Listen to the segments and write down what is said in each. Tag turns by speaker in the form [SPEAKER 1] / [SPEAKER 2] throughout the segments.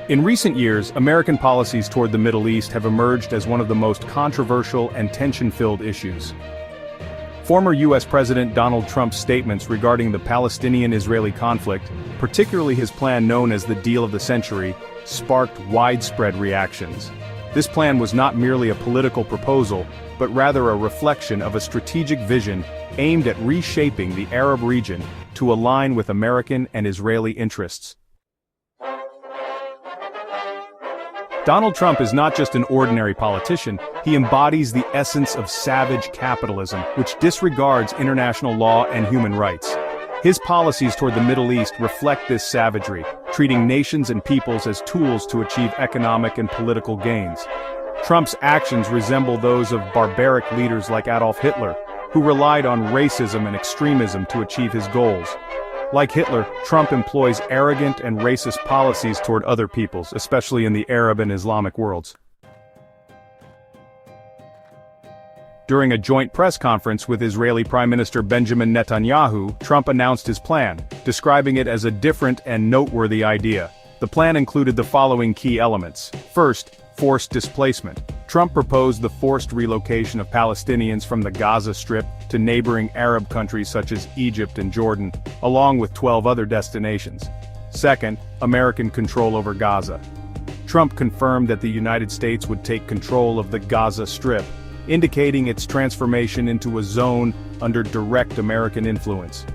[SPEAKER 1] In recent years, American policies toward the Middle East have emerged as one of the most controversial and tension-filled issues. Former U.S. President Donald Trump's statements regarding the Palestinian-Israeli conflict, particularly his plan known as the Deal of the Century, sparked widespread reactions. This plan was not merely a political proposal, but rather a reflection of a strategic vision aimed at reshaping the Arab region to align with American and Israeli interests. Donald Trump is not just an ordinary politician, he embodies the essence of savage capitalism, which disregards international law and human rights. His policies toward the Middle East reflect this savagery, treating nations and peoples as tools to achieve economic and political gains. Trump's actions resemble those of barbaric leaders like Adolf Hitler, who relied on racism and extremism to achieve his goals. Like Hitler, Trump employs arrogant and racist policies toward other peoples, especially in the Arab and Islamic worlds. During a joint press conference with Israeli Prime Minister Benjamin Netanyahu, Trump announced his plan, describing it as a different and noteworthy idea. The plan included the following key elements. First, forced displacement. Trump proposed the forced relocation of Palestinians from the Gaza Strip to neighboring Arab countries such as Egypt and Jordan, along with 12 other destinations. Second, American control over Gaza. Trump confirmed that the United States would take control of the Gaza Strip, indicating its transformation into a zone under direct American influence.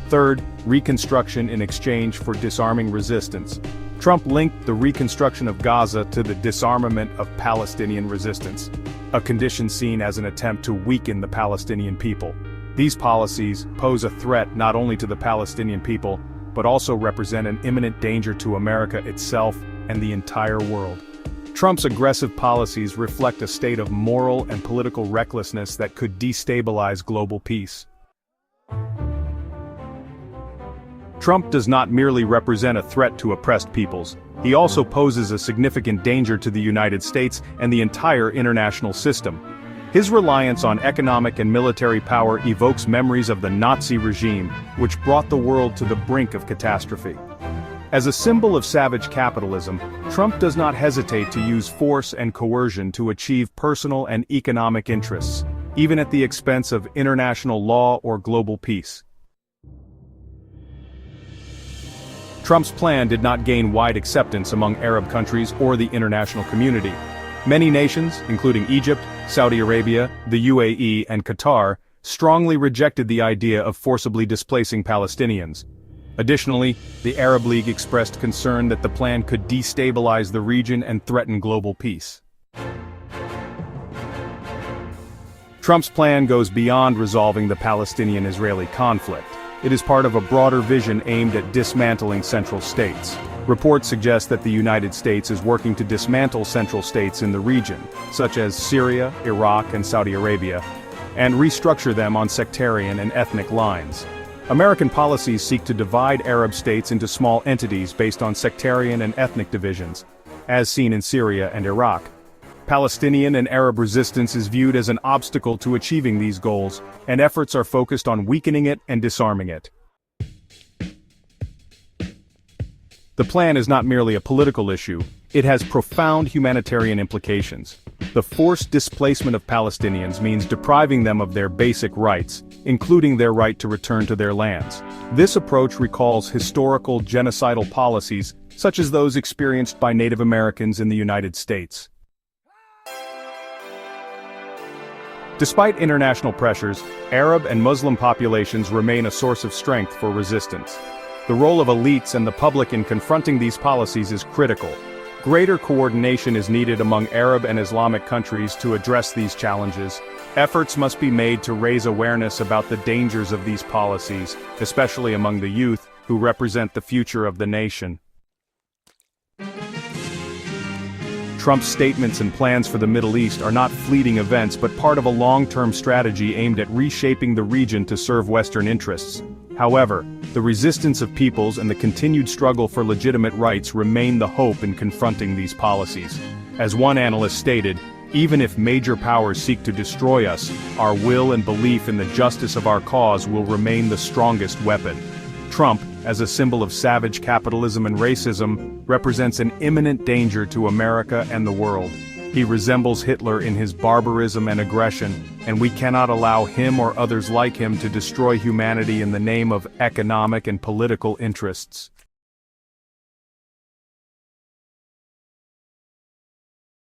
[SPEAKER 1] Third, reconstruction in exchange for disarming resistance. Trump linked the reconstruction of Gaza to the disarmament of Palestinian resistance, a condition seen as an attempt to weaken the Palestinian people. These policies pose a threat not only to the Palestinian people, but also represent an imminent danger to America itself and the entire world. Trump's aggressive policies reflect a state of moral and political recklessness that could destabilize global peace. Trump does not merely represent a threat to oppressed peoples, he also poses a significant danger to the United States and the entire international system. His reliance on economic and military power evokes memories of the Nazi regime, which brought the world to the brink of catastrophe. As a symbol of savage capitalism, Trump does not hesitate to use force and coercion to achieve personal and economic interests, even at the expense of international law or global peace. Trump's plan did not gain wide acceptance among Arab countries or the international community. Many nations, including Egypt, Saudi Arabia, the UAE, and Qatar, strongly rejected the idea of forcibly displacing Palestinians. Additionally, the Arab League expressed concern that the plan could destabilize the region and threaten global peace. Trump's plan goes beyond resolving the Palestinian-Israeli conflict. It is part of a broader vision aimed at dismantling central states. Reports suggest that the United States is working to dismantle central states in the region, such as Syria, Iraq, and Saudi Arabia, and restructure them on sectarian and ethnic lines. American policies seek to divide Arab states into small entities based on sectarian and ethnic divisions, as seen in Syria and Iraq. Palestinian and Arab resistance is viewed as an obstacle to achieving these goals, and efforts are focused on weakening it and disarming it. The plan is not merely a political issue, it has profound humanitarian implications. The forced displacement of Palestinians means depriving them of their basic rights, including their right to return to their lands. This approach recalls historical genocidal policies, such as those experienced by Native Americans in the United States. Despite international pressures, Arab and Muslim populations remain a source of strength for resistance. The role of elites and the public in confronting these policies is critical. Greater coordination is needed among Arab and Islamic countries to address these challenges. Efforts must be made to raise awareness about the dangers of these policies, especially among the youth, who represent the future of the nation. Trump's statements and plans for the Middle East are not fleeting events but part of a long-term strategy aimed at reshaping the region to serve Western interests. However, the resistance of peoples and the continued struggle for legitimate rights remain the hope in confronting these policies. As one analyst stated, even if major powers seek to destroy us, our will and belief in the justice of our cause will remain the strongest weapon. Trump, as a symbol of savage capitalism and racism, represents an imminent danger to America and the world. He resembles Hitler in his barbarism and aggression, and we cannot allow him or others like him to destroy humanity in the name of economic and political interests.